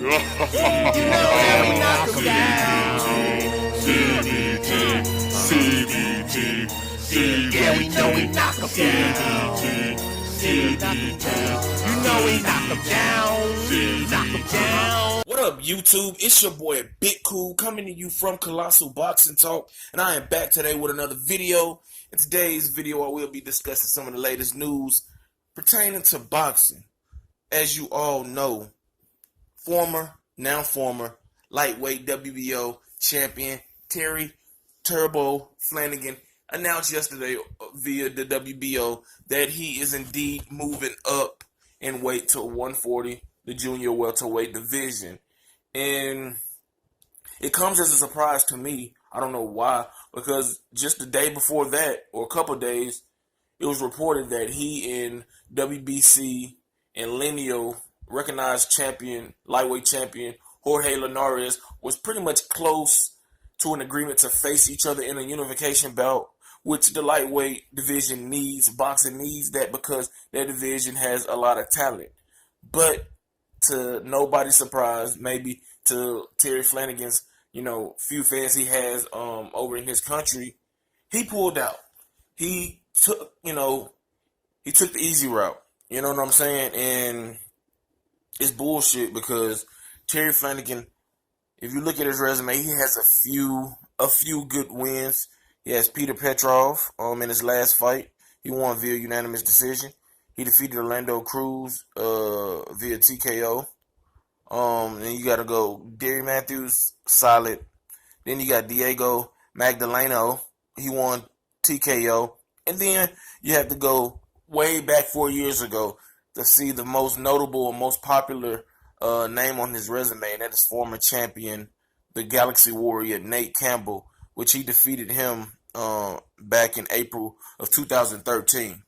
You know that we knock 'em down. CBT, CBT, CBT. Yeah, we know we knock 'em down. CBT, you know we knock 'em down. Knock 'em down. What up, YouTube? It's your boy Big Cool coming to you from Colossal Boxing Talk, and I am back today with another video. In today's video, I will be discussing some of the latest news pertaining to boxing. As you all know, now former lightweight WBO champion Terry Turbo Flanagan announced yesterday via the WBO that he is indeed moving up in weight to 140, the junior welterweight division. And it comes as a surprise to me. I don't know why, because just the day before that, or a couple days, it was reported that he and WBC and Lineal recognized champion, lightweight champion, Jorge Linares was pretty much close to an agreement to face each other in a unification bout, which the lightweight division needs. Boxing needs that because their division has a lot of talent. But to nobody's surprise, maybe to Terry Flanagan's, few fans he has over in his country, he pulled out. He took the easy route. You know what I'm saying? And it's bullshit because Terry Flanagan, if you look at his resume, he has a few good wins. He has Peter Petrov in his last fight. He won via unanimous decision. He defeated Orlando Cruz via TKO. Then you got to go Gary Matthews, solid. Then you got Diego Magdaleno. He won TKO. And then you have to go way back 4 years ago to see the most notable and most popular name on his resume, and that is former champion, the Galaxy Warrior, Nate Campbell, which he defeated him back in April of 2013.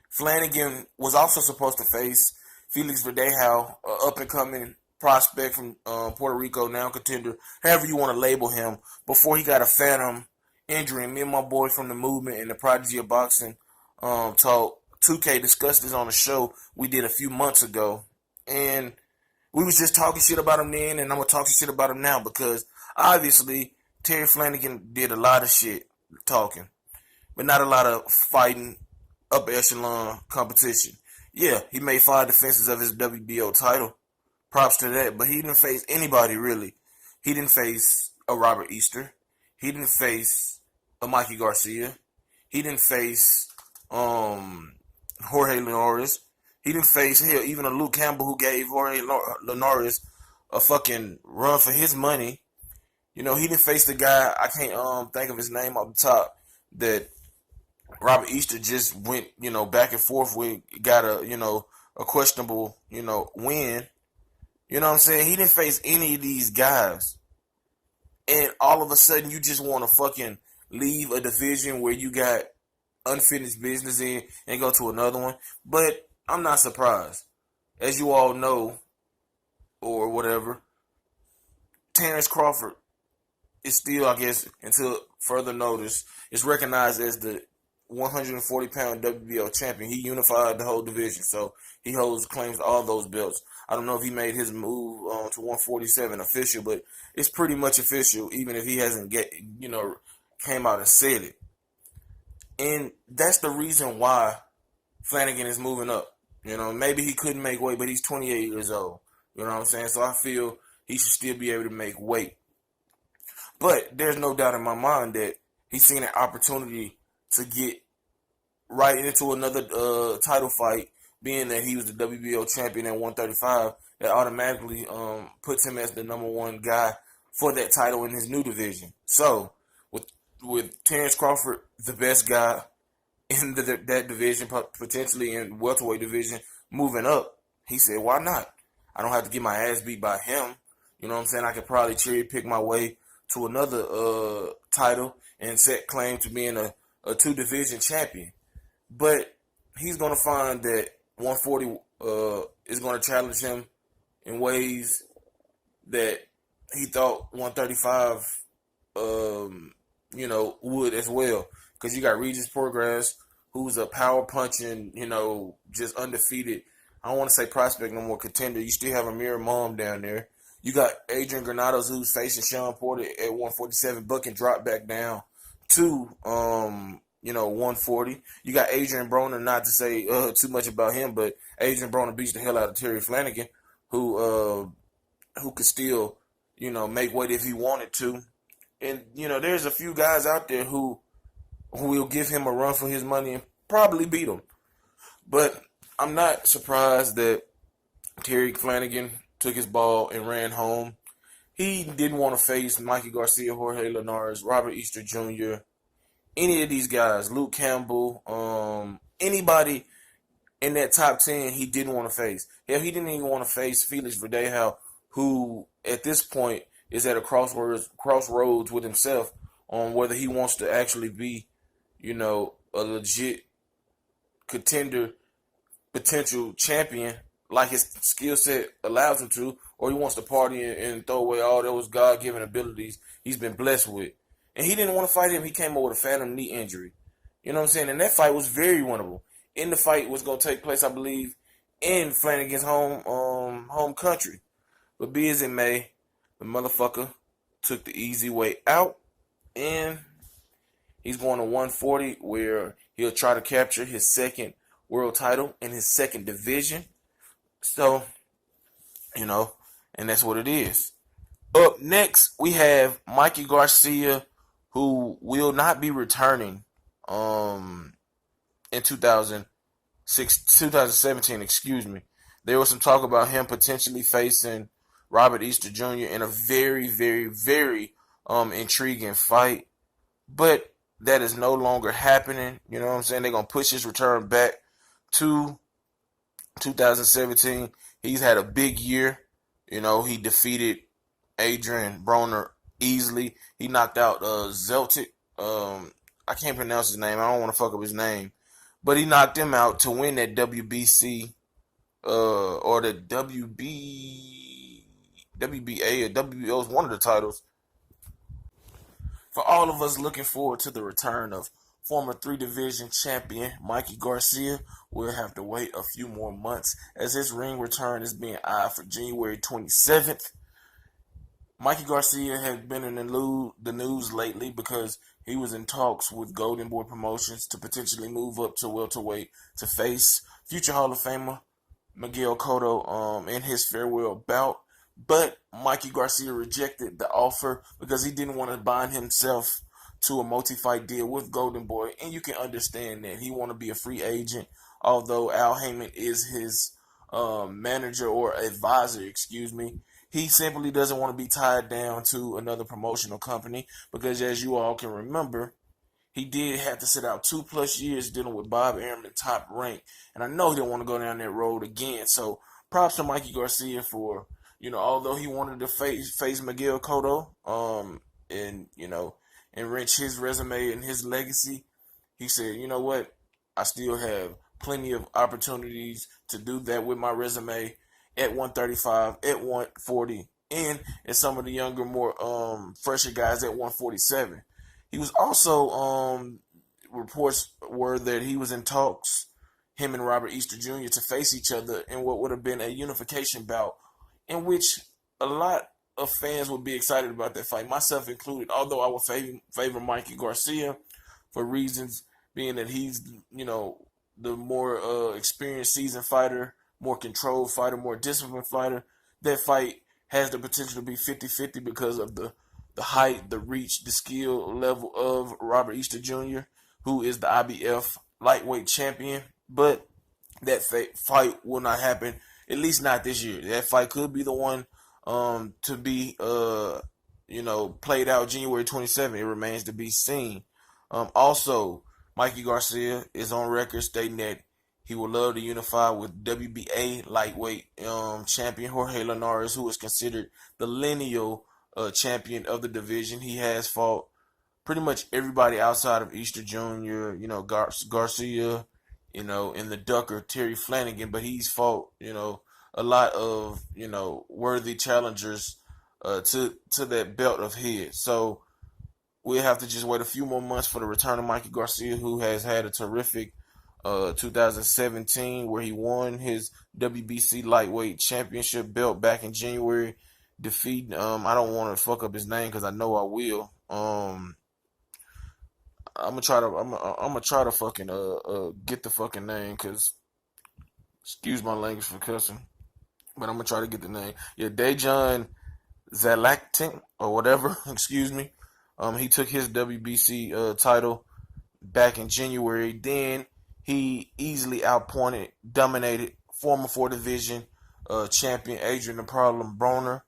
Flanagan was also supposed to face Felix Verdejo, an up-and-coming prospect from Puerto Rico, now contender, however you want to label him, before he got a phantom injury. And me and my boy from the movement and the prodigy of boxing talk 2K discussed this on a show we did a few months ago. And we was just talking shit about him then, and I'm going to talk shit about him now because obviously Terry Flanagan did a lot of shit talking, but not a lot of fighting upper echelon competition. Yeah, he made 5 defenses of his WBO title. Props to that, but he didn't face anybody really. He didn't face a Robert Easter. He didn't face a Mikey Garcia. He didn't face Jorge Linares. He didn't face even a Luke Campbell who gave Jorge Linares a fucking run for his money. He didn't face the guy, I can't think of his name off the top, that Robert Easter just went, back and forth with, got a questionable, win. You know what I'm saying? He didn't face any of these guys. And all of a sudden you just want to fucking leave a division where you got unfinished business in and go to another one. But I'm not surprised. As you all know, or whatever, Terrence Crawford is still, I guess, until further notice, is recognized as the 140-pound WBO champion. He unified the whole division, so he claims all those belts. I don't know if he made his move to 147 official, but it's pretty much official, even if he hasn't came out and said it. And that's the reason why Flanagan is moving up. Maybe he couldn't make weight, but he's 28 years old. You know what I'm saying? So I feel he should still be able to make weight. But there's no doubt in my mind that he's seen an opportunity to get right into another title fight, being that he was the WBO champion at 135. That automatically puts him as the number one guy for that title in his new division. So with Terrence Crawford, the best guy in that division, potentially in welterweight division, moving up, he said, why not? I don't have to get my ass beat by him. You know what I'm saying? I could probably cherry pick my way to another title and set claim to being a two-division champion. But he's going to find that 140 is going to challenge him in ways that he thought 135 would as well. Because you got Regis Progress, who's a power punching, just undefeated. I don't want to say prospect no more, contender. You still have Amir Mom down there. You got Adrian Granados, who's facing Sean Porter at 147, but can drop back down to 140. You got Adrian Broner, not to say too much about him, but Adrian Broner beats the hell out of Terry Flanagan, who could still, make weight if he wanted to. And, there's a few guys out there who will give him a run for his money and probably beat him. But I'm not surprised that Terry Flanagan took his ball and ran home. He didn't want to face Mikey Garcia, Jorge Linares, Robert Easter Jr., any of these guys, Luke Campbell, anybody in that top 10 he didn't want to face. Hell, he didn't even want to face Felix Verdejo, who at this point is at a crossroads with himself on whether he wants to actually be, a legit contender, potential champion like his skill set allows him to, or he wants to party and throw away all those God-given abilities he's been blessed with. And he didn't want to fight him. He came over with a phantom knee injury. You know what I'm saying? And that fight was very winnable. And the fight was going to take place, I believe, in Flanagan's home country. But be as it may, the motherfucker took the easy way out. And he's going to 140, where he'll try to capture his second world title in his second division. So, and that's what it is. Up next, we have Mikey Garcia, who will not be returning in 2017, excuse me. There was some talk about him potentially facing Robert Easter Jr. in a very, very, very intriguing fight. But that is no longer happening. You know what I'm saying? They're going to push his return back to 2017. He's had a big year. He defeated Adrian Broner easily. He knocked out Zeltic. I can't pronounce his name. I don't want to fuck up his name. But he knocked him out to win that WBC or the WBA or WBO, one of the titles. For all of us looking forward to the return of former 3-division champion Mikey Garcia, we'll have to wait a few more months as his ring return is being eyed for January 27th. Mikey Garcia has been in the news lately because he was in talks with Golden Boy Promotions to potentially move up to welterweight to face future Hall of Famer Miguel Cotto in his farewell bout. But Mikey Garcia rejected the offer because he didn't want to bind himself to a multi-fight deal with Golden Boy. And you can understand that. He want to be a free agent, although Al Heyman is his manager or advisor, excuse me. He simply doesn't want to be tied down to another promotional company because, as you all can remember, he did have to sit out 2+ years dealing with Bob Arum, Top Rank. And I know he didn't want to go down that road again. So props to Mikey Garcia for, although he wanted to face Miguel Cotto, and enrich his resume and his legacy, he said, you know what, I still have plenty of opportunities to do that with my resume at 135, at 140, and some of the younger, more fresher guys at 147. He was also, reports were that he was in talks, him and Robert Easter Jr., to face each other in what would have been a unification bout, in which a lot of fans would be excited about that fight, myself included, although I would favor Mikey Garcia for reasons being that he's, the more experienced, seasoned fighter, more controlled fighter, more disciplined fighter. That fight has the potential to be 50-50 because of the height, the reach, the skill level of Robert Easter Jr., who is the IBF lightweight champion. But that fight will not happen, at least not this year. That fight could be the one to be, played out January 27th. It remains to be seen. Also, Mikey Garcia is on record stating that he would love to unify with WBA lightweight champion Jorge Linares, who is considered the lineal champion of the division. He has fought pretty much everybody outside of Easter Jr., Garcia, and the Ducker, Terry Flanagan, but he's fought, a lot of, worthy challengers to that belt of his. So we'll have to just wait a few more months for the return of Mikey Garcia, who has had a terrific 2017 where he won his WBC lightweight championship belt back in January. defeating, I don't want to fuck up his name because I know I will. I'm gonna try to fucking get the fucking name, because excuse my language for cussing, but I'm gonna try to get the name. Yeah, Dejan Zalaktin or whatever. Excuse me. He took his WBC title back in January. Then he easily dominated former 4 division champion Adrian the Problem Broner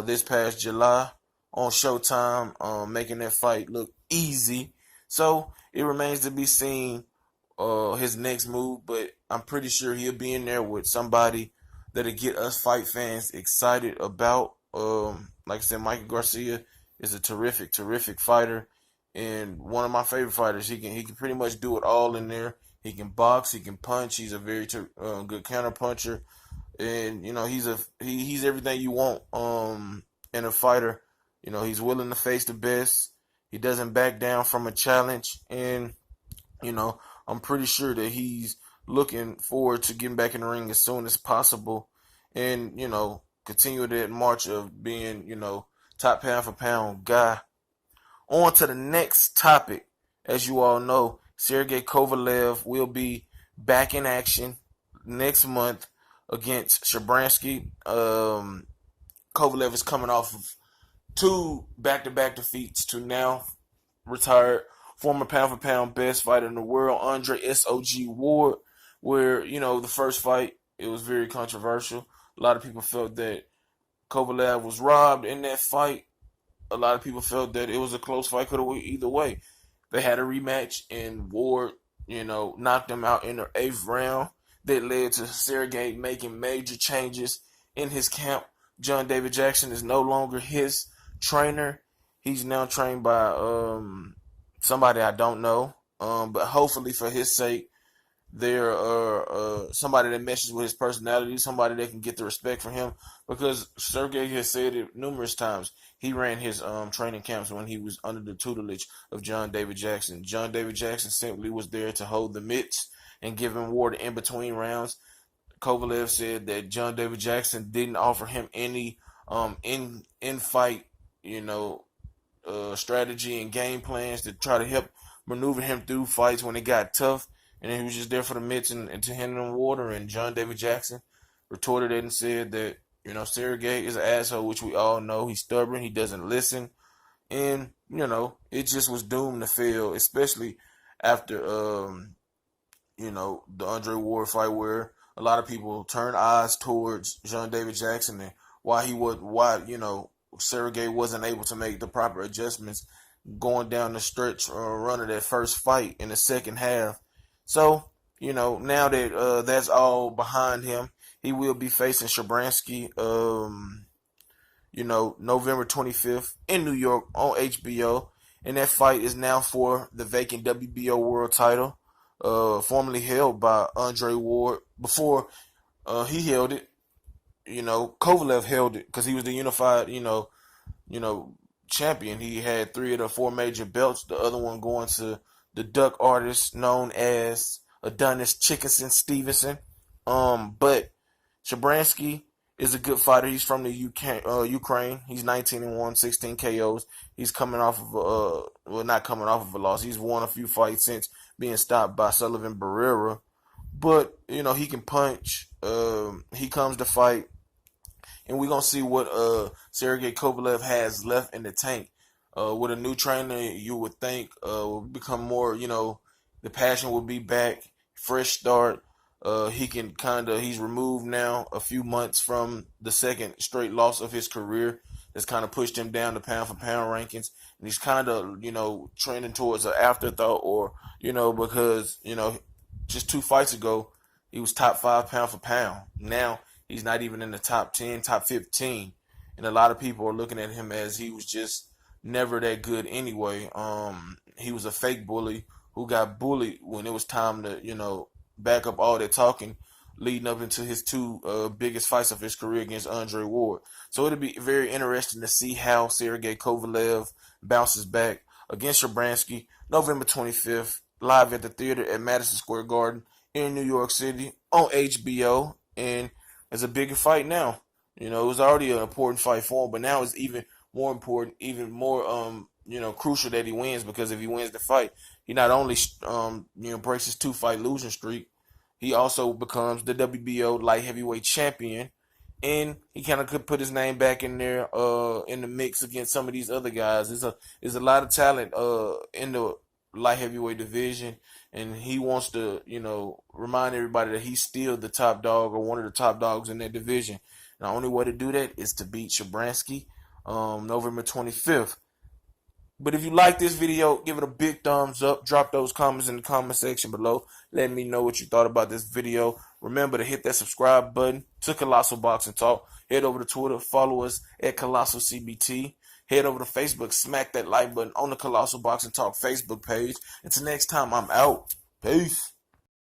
this past July on Showtime, making that fight look easy. So it remains to be seen his next move, but I'm pretty sure he'll be in there with somebody that'll get us fight fans excited about. Like I said, Mikey Garcia is a terrific fighter, and one of my favorite fighters. He can pretty much do it all in there. He can box, he can punch. He's a very good counter puncher, and he's everything you want in a fighter. He's willing to face the best. He doesn't back down from a challenge, and I'm pretty sure that he's looking forward to getting back in the ring as soon as possible, and continue that march of being top pound for pound guy. On to the next topic. As you all know, Sergey Kovalev will be back in action next month against Shabransky. Kovalev is coming off of 2 back-to-back defeats to now retired former pound-for-pound best fighter in the world, Andre S.O.G. Ward, where, the first fight, it was very controversial. A lot of people felt that Kovalev was robbed in that fight. A lot of people felt that it was a close fight, could have went either way. They had a rematch, and Ward, knocked him out in the 8th round. That led to Sergey making major changes in his camp. John David Jackson is no longer his trainer. He's now trained by somebody I don't know. But hopefully for his sake, there are somebody that meshes with his personality, somebody that can get the respect from him. Because Sergey has said it numerous times. He ran his training camps when he was under the tutelage of John David Jackson. John David Jackson simply was there to hold the mitts and give him Ward in between rounds. Kovalev said that John David Jackson didn't offer him any in-fight, strategy and game plans to try to help maneuver him through fights when it got tough. And then he was just there for the mitts and to hand him water. And John David Jackson retorted it and said that, Sergey is an asshole, which we all know. He's stubborn. He doesn't listen. And, it just was doomed to fail, especially after, the Andre Ward fight, where a lot of people turned eyes towards John David Jackson and why Sergey wasn't able to make the proper adjustments going down the stretch or run of that first fight in the second half. So, now that that's all behind him, he will be facing Shabransky, November 25th in New York on HBO. And that fight is now for the vacant WBO world title, formerly held by Andre Ward. Before he held it, Kovalev held it because he was the unified, champion. He had 3 of the 4 major belts, the other one going to the Duck artist known as Adonis Chickenson Stevenson. But Shabransky is a good fighter. He's from the Ukraine. He's 19-1, 16 KOs. He's coming off of not coming off of a loss. He's won a few fights since being stopped by Sullivan Barrera. But, he can punch. He comes to fight. And we're going to see what Sergey Kovalev has left in the tank. With a new trainer, you would think will become more, the passion will be back, fresh start. He's removed now a few months from the second straight loss of his career. That's kind of pushed him down the pound for pound rankings. And he's kind of, trending towards an afterthought or, because, just 2 fights ago, he was top 5 pound for pound. Now he's not even in the top 10, top 15. And a lot of people are looking at him as he was just never that good anyway. He was a fake bully who got bullied when it was time to, back up all that talking leading up into his 2 biggest fights of his career against Andre Ward. So it'll be very interesting to see how Sergey Kovalev bounces back against Shabransky November 25th, live at the theater at Madison Square Garden in New York City on HBO. And it's a bigger fight now. You know, it was already an important fight for him, but now it's even more important, even more crucial that he wins, because if he wins the fight, he not only breaks his 2-fight losing streak, he also becomes the WBO light heavyweight champion, and he kind of could put his name back in there in the mix against some of these other guys. There's a lot of talent in the light heavyweight division, and he wants to remind everybody that he's still the top dog, or one of the top dogs in that division. And the only way to do that is to beat Shabransky November 25th. But if you like this video, give it a big thumbs up. Drop those comments in the comment section below. Let me know what you thought about this video. Remember to hit that subscribe button to Colossal Boxing Talk. Head over to Twitter. Follow us at Colossal CBT. Head over to Facebook. Smack that like button on the Colossal Boxing Talk Facebook page. Until next time, I'm out. Peace.